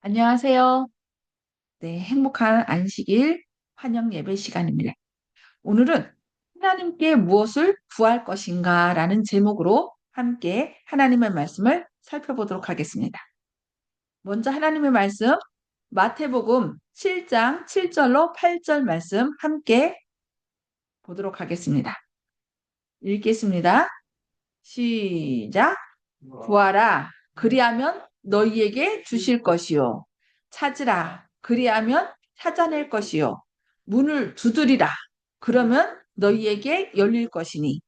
안녕하세요. 네, 행복한 안식일 환영 예배 시간입니다. 오늘은 하나님께 무엇을 구할 것인가 라는 제목으로 함께 하나님의 말씀을 살펴보도록 하겠습니다. 먼저 하나님의 말씀, 마태복음 7장 7절로 8절 말씀 함께 보도록 하겠습니다. 읽겠습니다. 시작. 구하라. 그리하면 너희에게 주실 것이요. 찾으라. 그리하면 찾아낼 것이요. 문을 두드리라. 그러면 너희에게 열릴 것이니.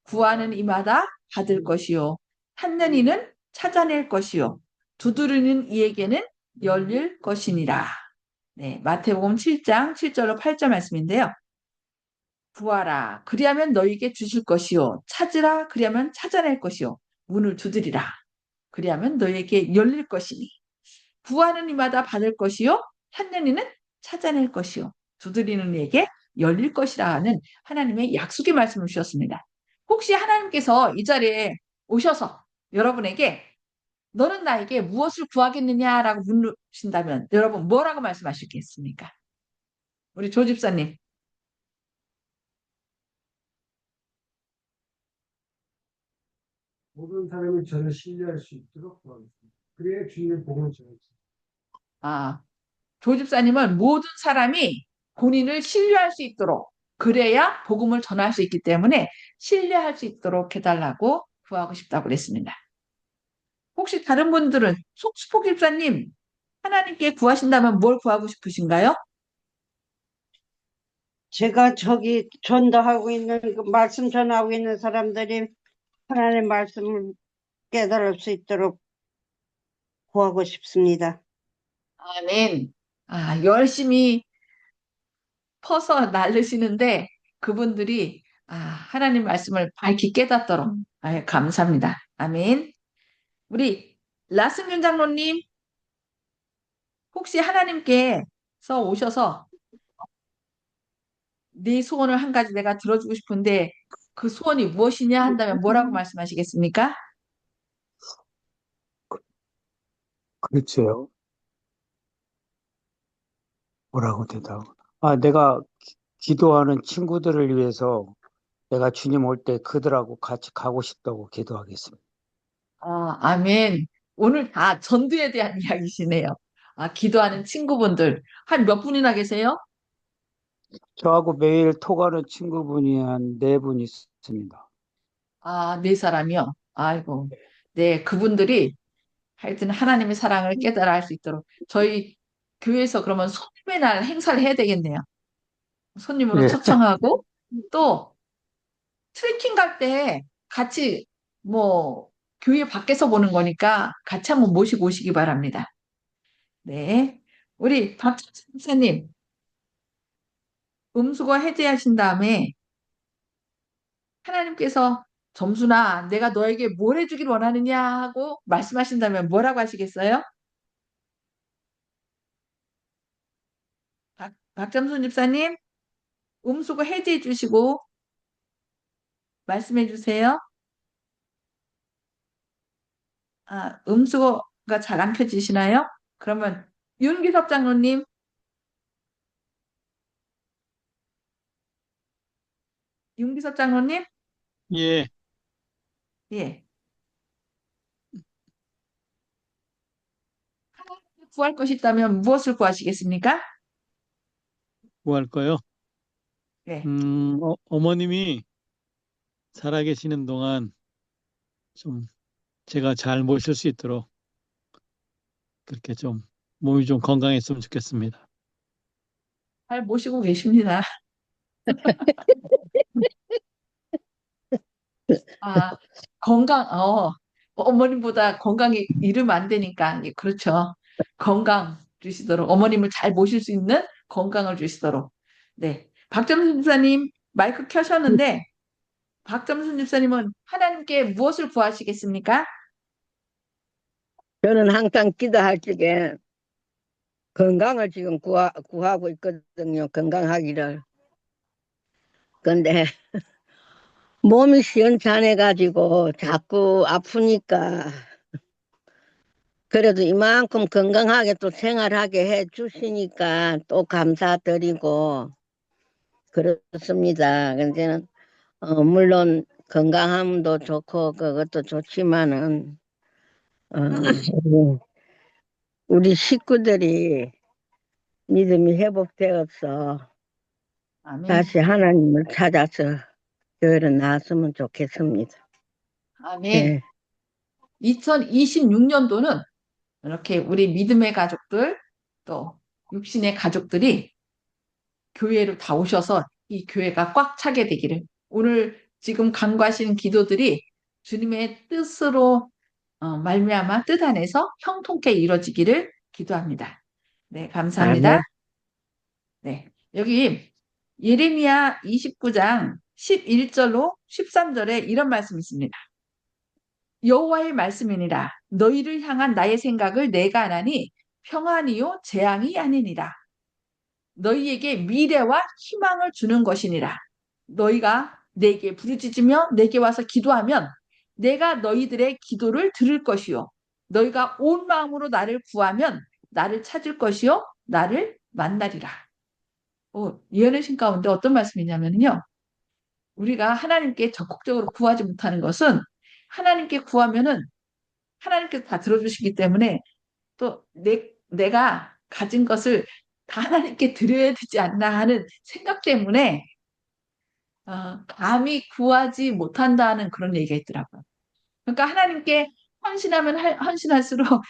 구하는 이마다 받을 것이요. 찾는 이는 찾아낼 것이요. 두드리는 이에게는 열릴 것이니라. 네, 마태복음 7장 7절로 8절 말씀인데요. 구하라. 그리하면 너희에게 주실 것이요. 찾으라. 그리하면 찾아낼 것이요. 문을 두드리라. 그리하면 너희에게 열릴 것이니. 구하는 이마다 받을 것이요. 찾는 이는 찾아낼 것이요. 두드리는 이에게 열릴 것이라는 하나님의 약속의 말씀을 주셨습니다. 혹시 하나님께서 이 자리에 오셔서 여러분에게 너는 나에게 무엇을 구하겠느냐라고 물으신다면 여러분 뭐라고 말씀하시겠습니까? 우리 조 집사님. 모든 사람이 저를 신뢰할 수 있도록 도와주십니다. 그래야 주님의 복을 전할 수 있습니다. 아, 조 집사님은 모든 사람이 본인을 신뢰할 수 있도록 그래야 복음을 전할 수 있기 때문에 신뢰할 수 있도록 해달라고 구하고 싶다고 그랬습니다. 혹시 다른 분들은 속수포 집사님 하나님께 구하신다면 뭘 구하고 싶으신가요? 제가 저기 전도하고 있는 말씀 전하고 있는 사람들이 하나님의 말씀을 깨달을 수 있도록 구하고 싶습니다. 아멘. 열심히 퍼서 날르시는데 그분들이 하나님 말씀을 밝히 깨닫도록 감사합니다. 아멘. 우리 라승윤 장로님 혹시 하나님께서 오셔서 네 소원을 한 가지 내가 들어주고 싶은데 그 소원이 무엇이냐 한다면 뭐라고 말씀하시겠습니까? 글쎄요, 뭐라고 대답? 내가 기도하는 친구들을 위해서 내가 주님 올 때 그들하고 같이 가고 싶다고 기도하겠습니다. 아멘. 오늘 다 전도에 대한 이야기시네요. 기도하는 친구분들 한 몇 분이나 계세요? 저하고 매일 톡하는 친구분이 한 네 분 있습니다. 네 사람이요. 아이고. 네, 그분들이 하여튼 하나님의 사랑을 깨달아 할 수 있도록 저희 교회에서 그러면 손님의 날 행사를 해야 되겠네요. 손님으로 예, 초청하고 또 트레킹 갈 때 같이 뭐 교회 밖에서 보는 거니까 같이 한번 모시고 오시기 바랍니다. 네. 우리 박찬수 목사님, 음수거 해제하신 다음에 하나님께서 점수나 내가 너에게 뭘 해주길 원하느냐 하고 말씀하신다면 뭐라고 하시겠어요? 박점순 집사님, 음수거 해제해 주시고 말씀해 주세요. 음수거가 잘 안 켜지시나요? 그러면 윤기섭 장로님, 윤기섭 장로님, 예, 예. 구할 것이 있다면 무엇을 구하시겠습니까? 뭐 할까요? 네. 어머님이 살아계시는 동안 좀 제가 잘 모실 수 있도록 그렇게 좀 몸이 좀 건강했으면 좋겠습니다. 잘 모시고 계십니다. 아, 어머님보다 건강이 잃으면 안 되니까, 예, 그렇죠. 건강 주시도록, 어머님을 잘 모실 수 있는 건강을 주시도록. 네. 박점순 집사님, 마이크 켜셨는데, 박점순 집사님은 하나님께 무엇을 구하시겠습니까? 저는 항상 기도할 적에 건강을 지금 구하고 있거든요. 건강하기를. 근데 몸이 시원찮아가지고 자꾸 아프니까 그래도 이만큼 건강하게 또 생활하게 해 주시니까 또 감사드리고 그렇습니다. 근데는 물론 건강함도 좋고 그것도 좋지만은 우리 식구들이 믿음이 회복되어서 아멘. 다시 하나님을 찾아서 교회로 나왔으면 좋겠습니다. 아멘. 네. 2026년도는 이렇게 우리 믿음의 가족들 또 육신의 가족들이 교회로 다 오셔서 이 교회가 꽉 차게 되기를 오늘 지금 간구하시는 기도들이 주님의 뜻으로 말미암아 뜻 안에서 형통케 이루어지기를 기도합니다. 네, 감사합니다. 아멘. 네, 여기 예레미야 29장 11절로 13절에 이런 말씀이 있습니다. 여호와의 말씀이니라. 너희를 향한 나의 생각을 내가 아나니 평안이요 재앙이 아니니라. 너희에게 미래와 희망을 주는 것이니라. 너희가 내게 부르짖으며 내게 와서 기도하면 내가 너희들의 기도를 들을 것이요. 너희가 온 마음으로 나를 구하면 나를 찾을 것이요. 나를 만나리라. 예언의 신 가운데 어떤 말씀이냐면요. 우리가 하나님께 적극적으로 구하지 못하는 것은 하나님께 구하면은 하나님께서 다 들어주시기 때문에 또 내가 가진 것을 다 하나님께 드려야 되지 않나 하는 생각 때문에 감히 구하지 못한다는 그런 얘기가 있더라고요. 그러니까 하나님께 헌신하면 헌신할수록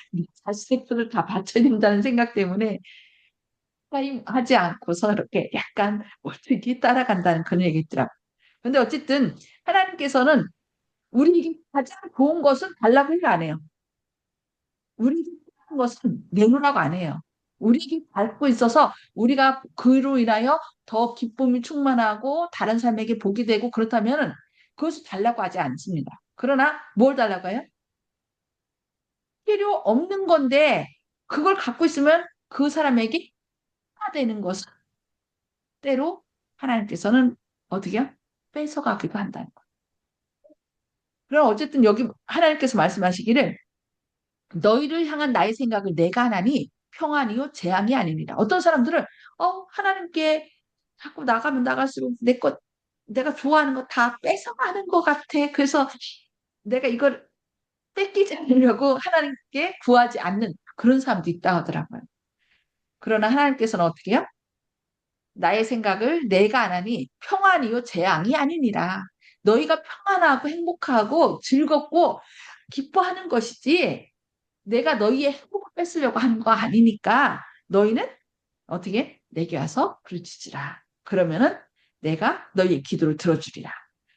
자식들을 다 바쳐야 된다는 생각 때문에 하지 않고서 이렇게 약간 멀찍이 따라간다는 그런 얘기 있더라고요. 근데 어쨌든 하나님께서는 우리에게 가장 좋은 것은 달라고 생각 안 해요. 우리에게 필요한 것은 내놓으라고 안 해요. 우리에게 밟고 있어서 우리가 그로 인하여 더 기쁨이 충만하고 다른 사람에게 복이 되고 그렇다면 그것을 달라고 하지 않습니다. 그러나 뭘 달라고 해요? 필요 없는 건데 그걸 갖고 있으면 그 사람에게 되는 것을 때로 하나님께서는 어떻게 해요? 뺏어가기도 한다는 거예요. 그럼 어쨌든 여기 하나님께서 말씀하시기를 너희를 향한 나의 생각을 내가 하나니 평안이요 재앙이 아닙니다. 어떤 사람들은 하나님께 자꾸 나가면 나갈수록 내가 좋아하는 거 다 뺏어가는 것 같아. 그래서 내가 이걸 뺏기지 않으려고 하나님께 구하지 않는 그런 사람도 있다 하더라고요. 그러나 하나님께서는 어떻게 해요? 나의 생각을 내가 안 하니 평안이요 재앙이 아니니라. 너희가 평안하고 행복하고 즐겁고 기뻐하는 것이지 내가 너희의 행복을 뺏으려고 하는 거 아니니까 너희는 어떻게 내게 와서 부르짖으라. 그러면은 내가 너희의 기도를 들어주리라.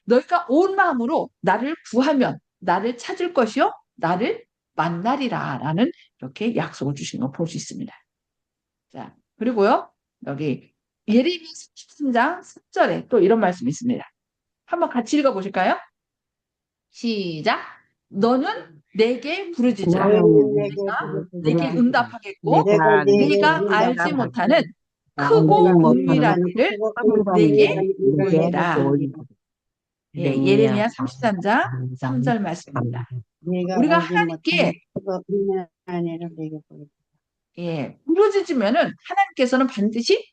너희가 온 마음으로 나를 구하면 나를 찾을 것이요 나를 만나리라 라는 이렇게 약속을 주신 거 볼 수 있습니다. 자, 그리고요 여기 예레미야 13장 10절에 또 이런 말씀이 있습니다. 한번 같이 읽어보실까요? 시작. 너는 내게 부르짖으라. 너희는 내게 응답하겠고 내가 네가 알지 못하는 크고 은밀한 일을 내게 보이리라. 예, 예레미야 33장 3절 말씀입니다. 우리가 하나님께 부르짖으면은 하나님께서는 반드시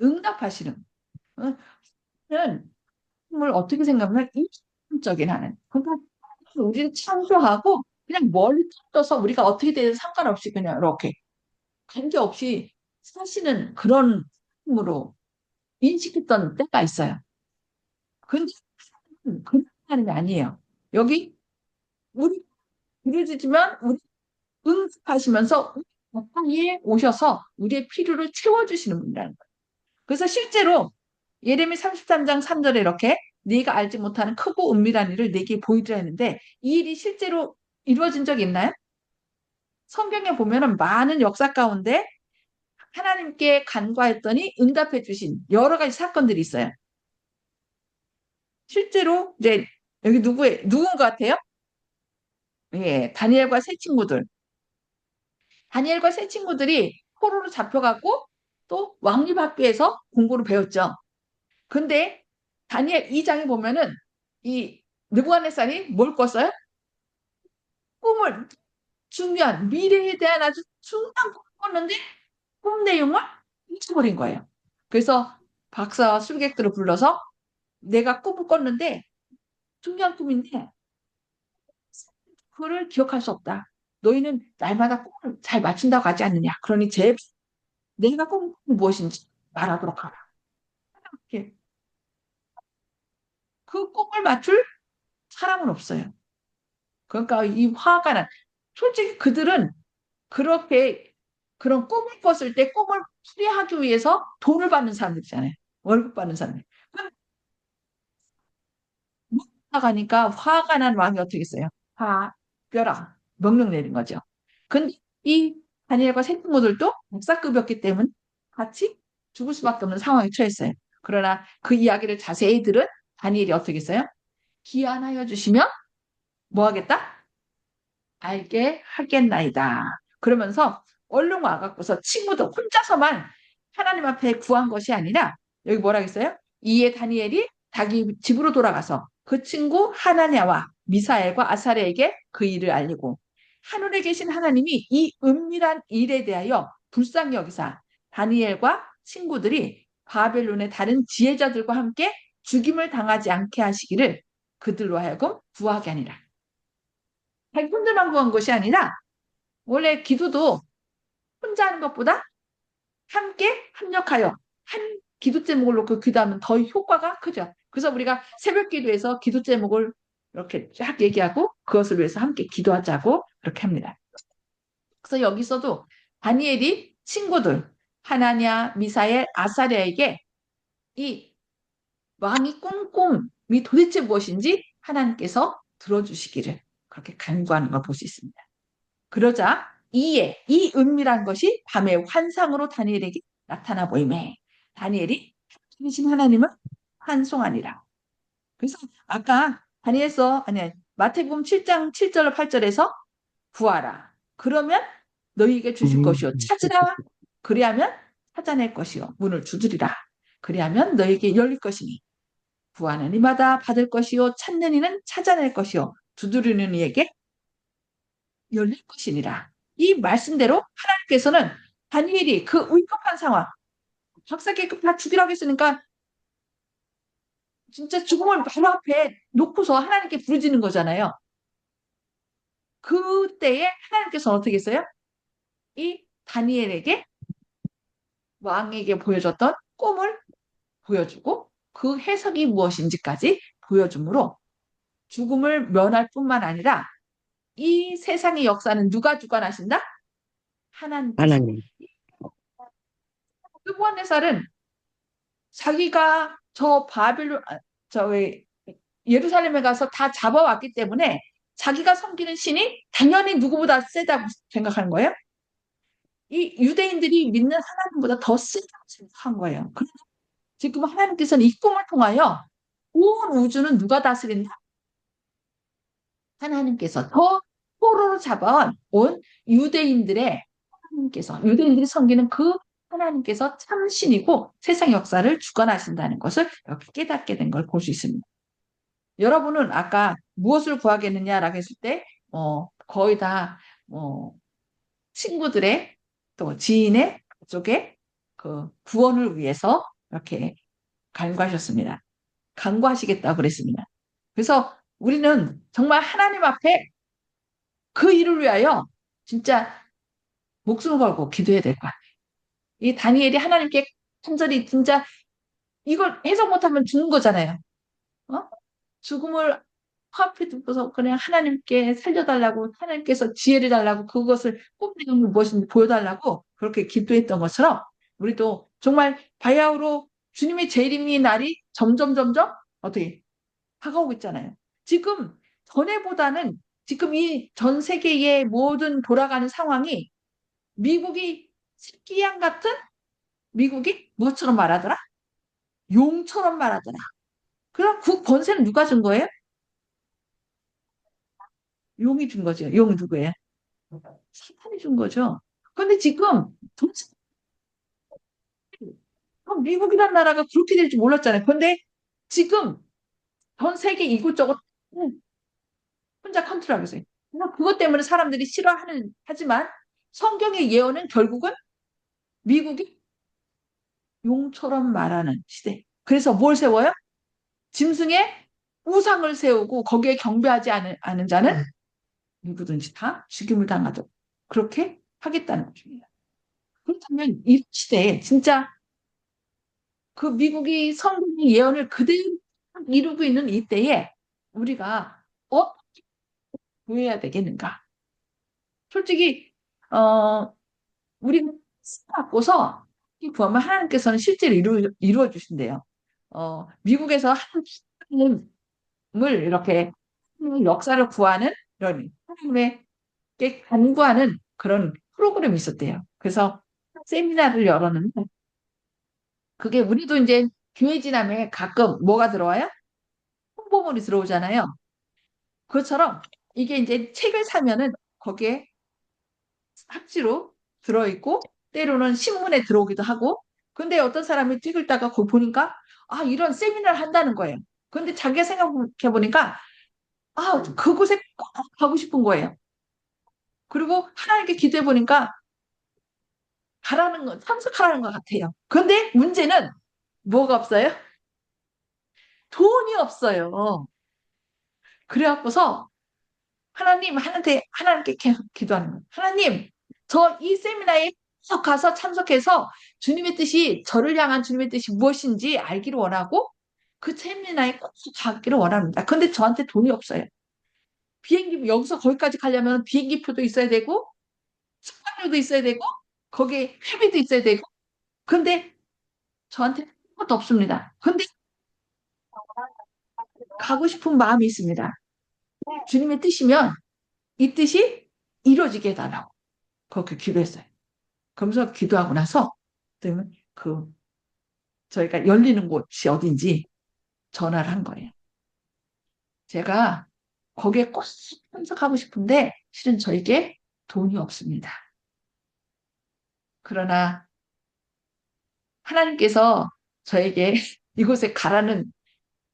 응답하시는. 하나님을 어떻게 생각하면 이중적인 하나님. 그러니까 우리를 창조하고 그냥 멀리 떠서 우리가 어떻게 되든 상관없이 그냥 이렇게 관계없이 사시는 그런 힘으로 인식했던 때가 있어요. 근데 그런 하나님이 아니에요. 여기 우리 부르짖으면 우리 응답하시면서 가까이에 오셔서 우리의 필요를 채워주시는 분이라는 거예요. 그래서 실제로 예레미 33장 3절에 이렇게 네가 알지 못하는 크고 은밀한 일을 내게 보이리라 했는데 이 일이 실제로 이루어진 적이 있나요? 성경에 보면은 많은 역사 가운데 하나님께 간구했더니 응답해 주신 여러 가지 사건들이 있어요. 실제로 이제 여기 누군 것 같아요? 예, 다니엘과 세 친구들. 다니엘과 세 친구들이 포로로 잡혀갖고 또 왕립학교에서 공부를 배웠죠. 근데 다니엘 2장에 보면은 이 느부갓네살이 뭘 꿨어요? 꿈을 중요한 미래에 대한 아주 중요한 꿈을 꿨는데 꿈 내용을 잊어버린 거예요. 그래서 박사와 술객들을 불러서 내가 꿈을 꿨는데 중요한 꿈인데 그거를 기억할 수 없다. 너희는 날마다 꿈을 잘 맞춘다고 하지 않느냐. 그러니 제발 내가 꿈이 무엇인지 말하도록 하라. 이렇게. 그 꿈을 맞출 사람은 없어요. 그러니까 이 화가 난, 솔직히 그들은 그렇게 그런 꿈을 꿨을 때 꿈을 풀이하기 위해서 돈을 받는 사람들이잖아요. 월급 받는 사람들. 못 나가니까 화가 난 왕이 어떻게 했어요? 벼라. 명령 내린 거죠. 근데 이 다니엘과 세 친구들도 목사급이었기 때문에 같이 죽을 수밖에 없는 상황에 처했어요. 그러나 그 이야기를 자세히 들은 다니엘이 어떻게 했어요? 기안하여 주시면 뭐 하겠다? 알게 하겠나이다. 그러면서 얼른 와갖고서 친구들 혼자서만 하나님 앞에 구한 것이 아니라 여기 뭐라 했어요? 이에 다니엘이 자기 집으로 돌아가서 그 친구 하나냐와 미사엘과 아사랴에게 그 일을 알리고 하늘에 계신 하나님이 이 은밀한 일에 대하여 불쌍히 여기사 다니엘과 친구들이 바벨론의 다른 지혜자들과 함께 죽임을 당하지 않게 하시기를 그들로 하여금 구하게 하니라. 자기 혼자만 구한 것이 아니라 원래 기도도 혼자 하는 것보다 함께 협력하여 한 기도 제목을 놓고 기도하면 더 효과가 크죠. 그래서 우리가 새벽 기도에서 기도 제목을 이렇게 쫙 얘기하고 그것을 위해서 함께 기도하자고 그렇게 합니다. 그래서 여기서도 다니엘이 친구들 하나냐, 미사엘, 아사랴에게 이 왕이 꾼 꿈이 도대체 무엇인지 하나님께서 들어주시기를 그렇게 간구하는 걸 볼 수 있습니다. 그러자 이 은밀한 것이 밤의 환상으로 다니엘에게 나타나 보이매 다니엘이 계신 하나님을 환송하니라. 그래서 아까 다니엘서 아니 마태복음 7장 7절 8절에서 구하라. 그러면 너희에게 주실 것이요 찾으라. 그리하면 찾아낼 것이요 문을 두드리라. 그리하면 너희에게 열릴 것이니 구하는 이마다 받을 것이요 찾는 이는 찾아낼 것이요 두드리는 이에게 열릴 것이니라. 이 말씀대로 하나님께서는 다니엘이 그 위급한 상황, 박사계급 다 죽이라고 했으니까 진짜 죽음을 바로 앞에 놓고서 하나님께 부르짖는 거잖아요. 그때에 하나님께서 어떻게 했어요? 이 다니엘에게 왕에게 보여줬던 꿈을 보여주고 그 해석이 무엇인지까지 보여주므로 죽음을 면할 뿐만 아니라 이 세상의 역사는 누가 주관하신다? 하나님께서. 하나님. 느부갓네살은 자기가 저 바빌론, 예루살렘에 가서 다 잡아왔기 때문에 자기가 섬기는 신이 당연히 누구보다 세다고 생각하는 거예요. 이 유대인들이 믿는 하나님보다 더 세다고 생각한 거예요. 그런데 지금 하나님께서는 이 꿈을 통하여 온 우주는 누가 다스린다? 하나님께서 더 포로로 잡아온 온 유대인들의 하나님께서 유대인들이 섬기는 그 하나님께서 참신이고 세상 역사를 주관하신다는 것을 이렇게 깨닫게 된 걸 볼 수 있습니다. 여러분은 아까 무엇을 구하겠느냐라고 했을 때 거의 다 친구들의 또 지인의 쪽에 그 구원을 위해서 이렇게 간구하셨습니다. 간구하시겠다고 그랬습니다. 그래서 우리는 정말 하나님 앞에 그 일을 위하여 진짜 목숨을 걸고 기도해야 될 것 같아요. 이 다니엘이 하나님께 간절히 진짜 이걸 해석 못하면 죽는 거잖아요. 어? 죽음을 코앞에 두고서 그냥 하나님께 살려달라고 하나님께서 지혜를 달라고 그것을 꿈내용이 무엇인지 보여달라고 그렇게 기도했던 것처럼 우리도 정말 바야흐로 주님의 재림의 날이 점점 어떻게 다가오고 있잖아요. 지금 전에보다는 지금 이 전 세계의 모든 돌아가는 상황이 미국이 새끼양 같은 미국이 무엇처럼 말하더라? 용처럼 말하더라. 그럼 그 권세는 누가 준 거예요? 용이 준 거죠. 용 누구예요? 사탄이 준 거죠. 그런데 지금 미국이란 나라가 그렇게 될 줄 몰랐잖아요. 그런데 지금 전 세계 이곳저곳 혼자 컨트롤하고 있어요. 그것 때문에 사람들이 하지만 성경의 예언은 결국은 미국이 용처럼 말하는 시대. 그래서 뭘 세워요? 짐승의 우상을 세우고 거기에 경배하지 않은 자는 누구든지 다 죽임을 당하도록 그렇게 하겠다는 것입니다. 그렇다면 이 시대에 진짜 그 미국이 성경의 예언을 그대로 이루고 있는 이때에 우리가 어떻게 보여야 되겠는가? 솔직히 우리가 갖고서 구하면 하나님께서는 실제로 이루어 주신대요. 미국에서 하나님을 이렇게 역사를 구하는 이런 하나님께 간구하는 그런 프로그램이 있었대요. 그래서 세미나를 열었는데 그게 우리도 이제 교회 지나면 가끔 뭐가 들어와요? 홍보물이 들어오잖아요. 그것처럼 이게 이제 책을 사면은 거기에 합지로 들어있고 때로는 신문에 들어오기도 하고 근데 어떤 사람이 책 읽다가 거기 보니까 아 이런 세미나를 한다는 거예요. 근데 자기가 생각해 보니까 아 그곳에 꼭 가고 싶은 거예요. 그리고 하나님께 기도해 보니까 참석하라는 것 같아요. 근데 문제는 뭐가 없어요? 돈이 없어요. 그래갖고서 하나님께 계속 기도하는 거예요. 하나님, 저 이 세미나에 참석해서 주님의 뜻이, 저를 향한 주님의 뜻이 무엇인지 알기를 원하고 그 세미나에 꼭 가기를 원합니다. 근데 저한테 돈이 없어요. 여기서 거기까지 가려면 비행기 표도 있어야 되고, 숙박료도 있어야 되고, 거기에 회비도 있어야 되고, 근데 저한테 아무것도 없습니다. 근데 가고 싶은 마음이 있습니다. 주님의 뜻이면 이 뜻이 이루어지게 해달라고 그렇게 기도했어요. 그러면서 기도하고 나서 그 저희가 열리는 곳이 어딘지 전화를 한 거예요. 제가 거기에 꼭 참석하고 싶은데 실은 저에게 돈이 없습니다. 그러나 하나님께서 저에게 이곳에 가라는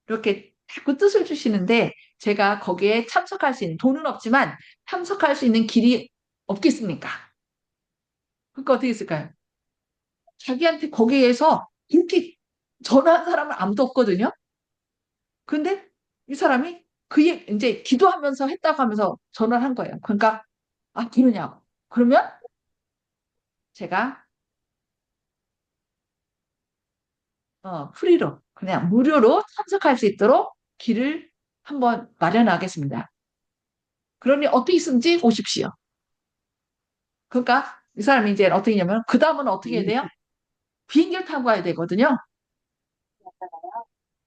이렇게 자꾸 뜻을 주시는데 제가 거기에 참석할 수 있는 돈은 없지만 참석할 수 있는 길이 없겠습니까? 그러니까 어떻게 했을까요? 자기한테 거기에서 이렇게 전화한 사람은 아무도 없거든요. 근데 이 사람이 이제 기도하면서 했다고 하면서 전화를 한 거예요. 그러니까 아 그러냐고. 그러면 제가 프리로 그냥 무료로 참석할 수 있도록 길을 한번 마련하겠습니다. 그러니 어떻게 쓰는지 오십시오. 그러니까 이 사람이 이제 어떻게 했냐면 그 다음은 어떻게 해야 돼요? 비행기를 타고 가야 되거든요.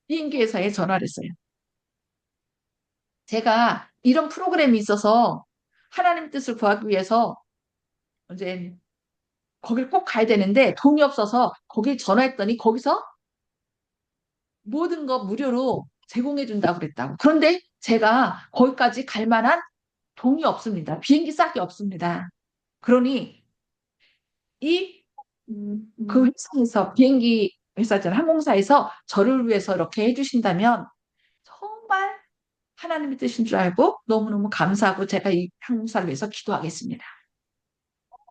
비행기 회사에 전화를 했어요. 제가 이런 프로그램이 있어서 하나님 뜻을 구하기 위해서 이제 거길 꼭 가야 되는데 돈이 없어서 거길 전화했더니 거기서 모든 거 무료로 제공해 준다고 그랬다고. 그런데 제가 거기까지 갈 만한 돈이 없습니다. 비행기 싹이 없습니다. 그러니 이 그 회사에서 비행기 회사잖아요. 항공사에서 저를 위해서 이렇게 해주신다면 정말 하나님의 뜻인 줄 알고 너무너무 감사하고 제가 이 항공사를 위해서 기도하겠습니다.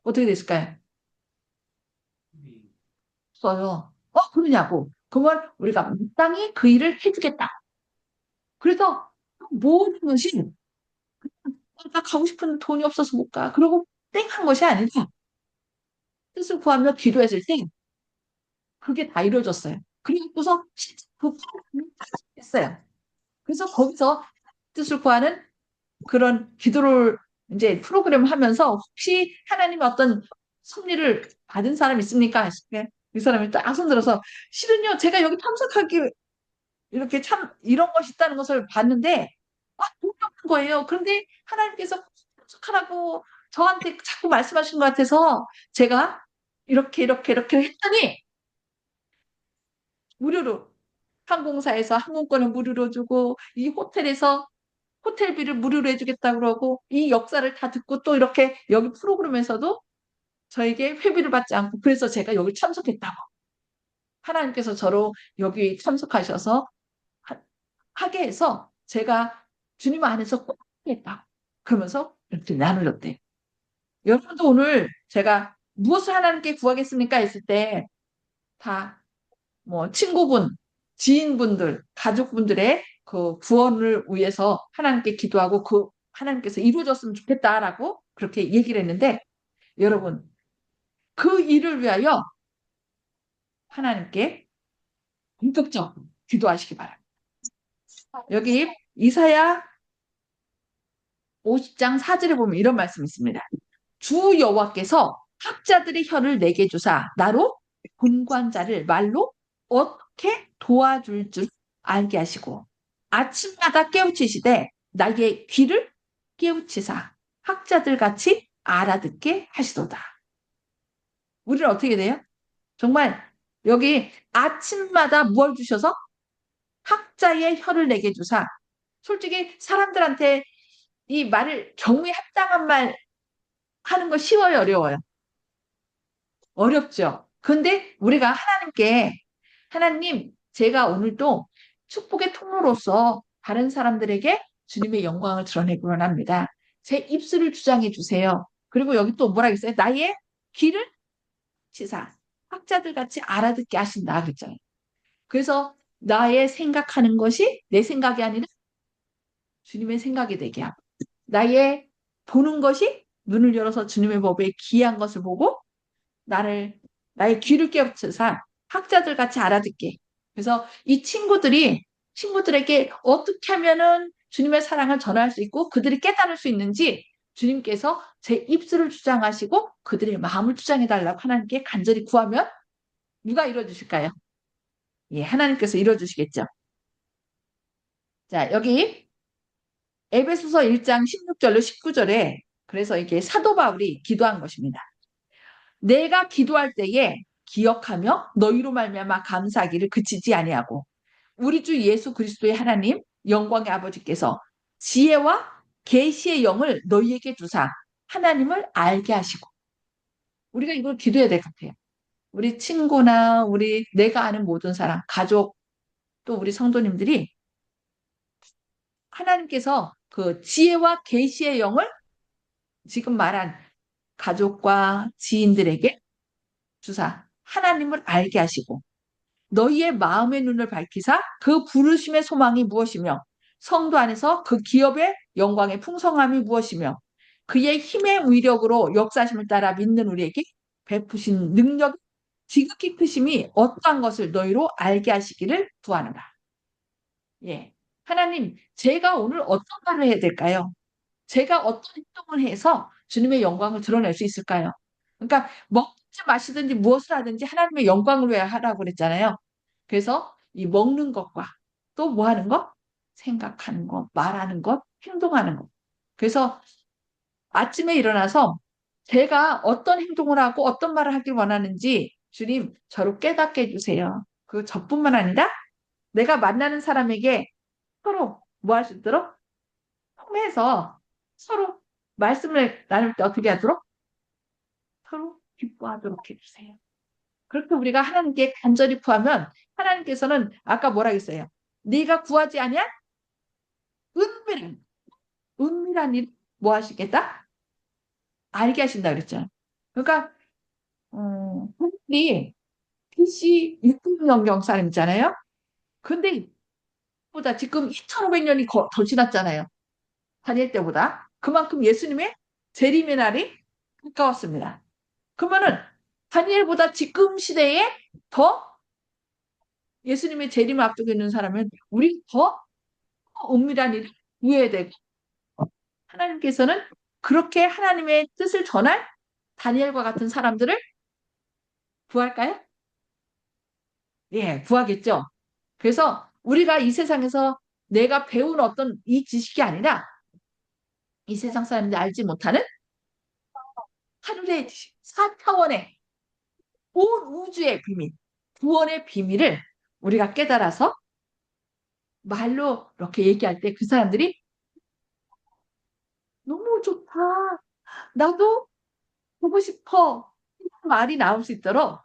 어떻게 됐을까요? 써요. 그러냐고. 그러면 우리가 마땅히 그 일을 해주겠다. 그래서 모든 것이 나 가고 싶은 돈이 없어서 못 가. 그러고 땡 한 것이 아니라 뜻을 구하며 기도했을 때 그게 다 이루어졌어요. 그리고서 실제 그 프로그램이 했어요. 그래서 거기서 뜻을 구하는 그런 기도를 이제 프로그램 하면서 혹시 하나님의 어떤 섭리를 받은 사람 있습니까? 했을 때 이 사람이 딱 손들어서 실은요 제가 여기 참석하기 이렇게 참 이런 것이 있다는 것을 봤는데 돈이 없는 거예요. 그런데 하나님께서 참석하라고 저한테 자꾸 말씀하신 것 같아서 제가 이렇게 했더니 무료로 항공사에서 항공권을 무료로 주고 이 호텔에서 호텔비를 무료로 해주겠다 그러고 이 역사를 다 듣고 또 이렇게 여기 프로그램에서도 저에게 회비를 받지 않고 그래서 제가 여기 참석했다고 하나님께서 저로 여기 참석하셔서 하게 해서 제가 주님 안에서 꼭 하겠다. 그러면서 이렇게 나누셨대. 여러분도 오늘 제가 무엇을 하나님께 구하겠습니까? 했을 때 다 뭐 친구분, 지인분들, 가족분들의 그 구원을 위해서 하나님께 기도하고 그 하나님께서 이루어졌으면 좋겠다라고 그렇게 얘기를 했는데 여러분 그 일을 위하여 하나님께 본격적으로 기도하시기 바랍니다. 여기 이사야 50장 4절에 보면 이런 말씀이 있습니다. 주 여호와께서 학자들의 혀를 내게 주사 나로 분관자를 말로 어떻게 도와줄 줄 알게 하시고 아침마다 깨우치시되 나의 귀를 깨우치사 학자들 같이 알아듣게 하시도다. 우리는 어떻게 돼요? 정말 여기 아침마다 무엇을 주셔서 학자의 혀를 내게 주사 솔직히 사람들한테 이 말을 경우에 합당한 말 하는 거 쉬워요, 어려워요? 어렵죠. 근데 우리가 하나님께 하나님, 제가 오늘도 축복의 통로로서 다른 사람들에게 주님의 영광을 드러내고 원합니다. 제 입술을 주장해 주세요. 그리고 여기 또 뭐라 그랬어요? 나의 귀를 치사. 학자들 같이 알아듣게 하신다. 그랬잖아요. 그래서 나의 생각하는 것이 내 생각이 아니라 주님의 생각이 되게 하고 나의 보는 것이 눈을 열어서 주님의 법에 귀한 것을 보고 나의 귀를 깨우쳐서 학자들 같이 알아듣게. 그래서 이 친구들에게 어떻게 하면은 주님의 사랑을 전할 수 있고 그들이 깨달을 수 있는지 주님께서 제 입술을 주장하시고 그들의 마음을 주장해 달라고 하나님께 간절히 구하면 누가 이루어주실까요? 예, 하나님께서 이루어주시겠죠. 자, 여기 에베소서 1장 16절로 19절에 그래서 이게 사도 바울이 기도한 것입니다. 내가 기도할 때에 기억하며 너희로 말미암아 감사하기를 그치지 아니하고 우리 주 예수 그리스도의 하나님 영광의 아버지께서 지혜와 계시의 영을 너희에게 주사 하나님을 알게 하시고 우리가 이걸 기도해야 될 것 같아요. 우리 친구나 내가 아는 모든 사람, 가족 또 우리 성도님들이 하나님께서 그 지혜와 계시의 영을 지금 말한 가족과 지인들에게 주사 하나님을 알게 하시고 너희의 마음의 눈을 밝히사 그 부르심의 소망이 무엇이며 성도 안에서 그 기업의 영광의 풍성함이 무엇이며 그의 힘의 위력으로 역사심을 따라 믿는 우리에게 베푸신 능력 지극히 크심이 어떠한 것을 너희로 알게 하시기를 구하노라. 예, 하나님 제가 오늘 어떤 말을 해야 될까요? 제가 어떤 행동을 해서 주님의 영광을 드러낼 수 있을까요? 그러니까 먹지 마시든지 무엇을 하든지 하나님의 영광을 위해 하라고 그랬잖아요. 그래서 이 먹는 것과 또 뭐 하는 것? 생각하는 것, 말하는 것, 행동하는 것. 그래서 아침에 일어나서 제가 어떤 행동을 하고 어떤 말을 하길 원하는지 주님 저를 깨닫게 해주세요. 그 저뿐만 아니라 내가 만나는 사람에게 서로 뭐 할 수 있도록 통해서 서로 말씀을 나눌 때 어떻게 하도록? 서로 기뻐하도록 해주세요. 그렇게 우리가 하나님께 간절히 구하면 하나님께서는 아까 뭐라 했어요? 네가 구하지 아니야? 은밀한 일 뭐 하시겠다? 알게 하신다 그랬잖아요. 그러니까 우리 BC 600년 사람이잖아요. 근데 보다 지금 2500년이 더 지났잖아요. 다닐 때보다. 그만큼 예수님의 재림의 날이 가까웠습니다. 그러면은 다니엘보다 지금 시대에 더 예수님의 재림을 앞두고 있는 사람은 우리 더 은밀한 일을 구해야 되고 하나님께서는 그렇게 하나님의 뜻을 전할 다니엘과 같은 사람들을 구할까요? 예, 구하겠죠. 그래서 우리가 이 세상에서 내가 배운 어떤 이 지식이 아니라 이 세상 사람들이 알지 못하는 하늘의 지식, 4차원의 온 우주의 비밀, 구원의 비밀을 우리가 깨달아서 말로 이렇게 얘기할 때 그 사람들이 너무 좋다. 나도 보고 싶어. 이런 말이 나올 수 있도록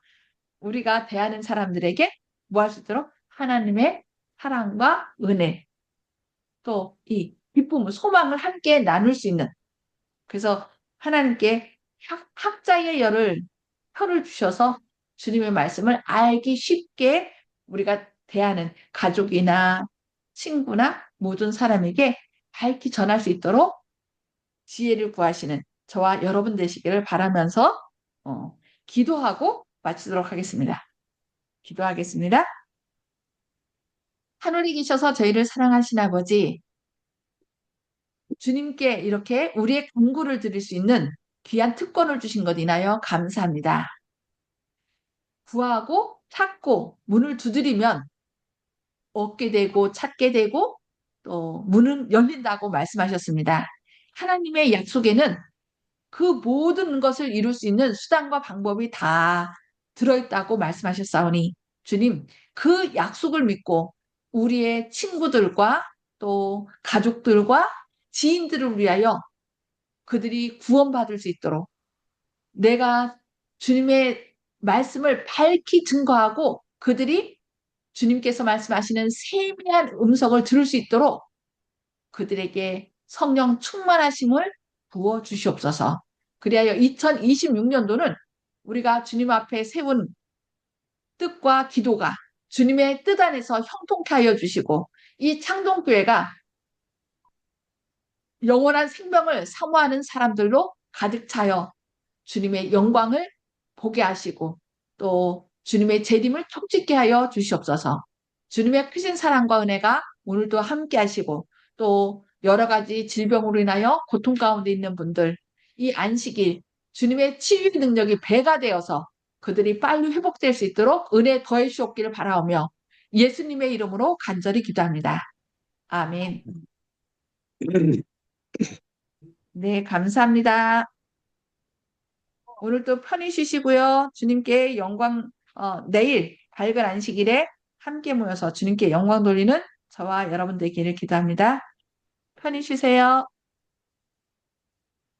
우리가 대하는 사람들에게 뭐 할 수 있도록 하나님의 사랑과 은혜 또 이 기쁨, 소망을 함께 나눌 수 있는, 그래서 하나님께 학자의 혀를 주셔서 주님의 말씀을 알기 쉽게 우리가 대하는 가족이나 친구나 모든 사람에게 밝히 전할 수 있도록 지혜를 구하시는 저와 여러분 되시기를 바라면서 기도하고 마치도록 하겠습니다. 기도하겠습니다. 하늘에 계셔서 저희를 사랑하신 아버지, 주님께 이렇게 우리의 간구를 드릴 수 있는 귀한 특권을 주신 것 인하여 감사합니다. 구하고 찾고 문을 두드리면 얻게 되고 찾게 되고 또 문은 열린다고 말씀하셨습니다. 하나님의 약속에는 그 모든 것을 이룰 수 있는 수단과 방법이 다 들어있다고 말씀하셨사오니 주님, 그 약속을 믿고 우리의 친구들과 또 가족들과 지인들을 위하여 그들이 구원받을 수 있도록 내가 주님의 말씀을 밝히 증거하고 그들이 주님께서 말씀하시는 세미한 음성을 들을 수 있도록 그들에게 성령 충만하심을 부어 주시옵소서. 그리하여 2026년도는 우리가 주님 앞에 세운 뜻과 기도가 주님의 뜻 안에서 형통케 하여 주시고 이 창동교회가 영원한 생명을 사모하는 사람들로 가득 차여 주님의 영광을 보게 하시고 또 주님의 재림을 촉짓게 하여 주시옵소서. 주님의 크신 사랑과 은혜가 오늘도 함께 하시고 또 여러 가지 질병으로 인하여 고통 가운데 있는 분들 이 안식일 주님의 치유의 능력이 배가 되어서 그들이 빨리 회복될 수 있도록 은혜 더해 주옵기를 바라오며 예수님의 이름으로 간절히 기도합니다. 아멘. 네, 감사합니다. 오늘도 편히 쉬시고요. 주님께 영광, 내일 밝은 안식일에 함께 모여서 주님께 영광 돌리는 저와 여러분 되기를 기도합니다. 편히 쉬세요.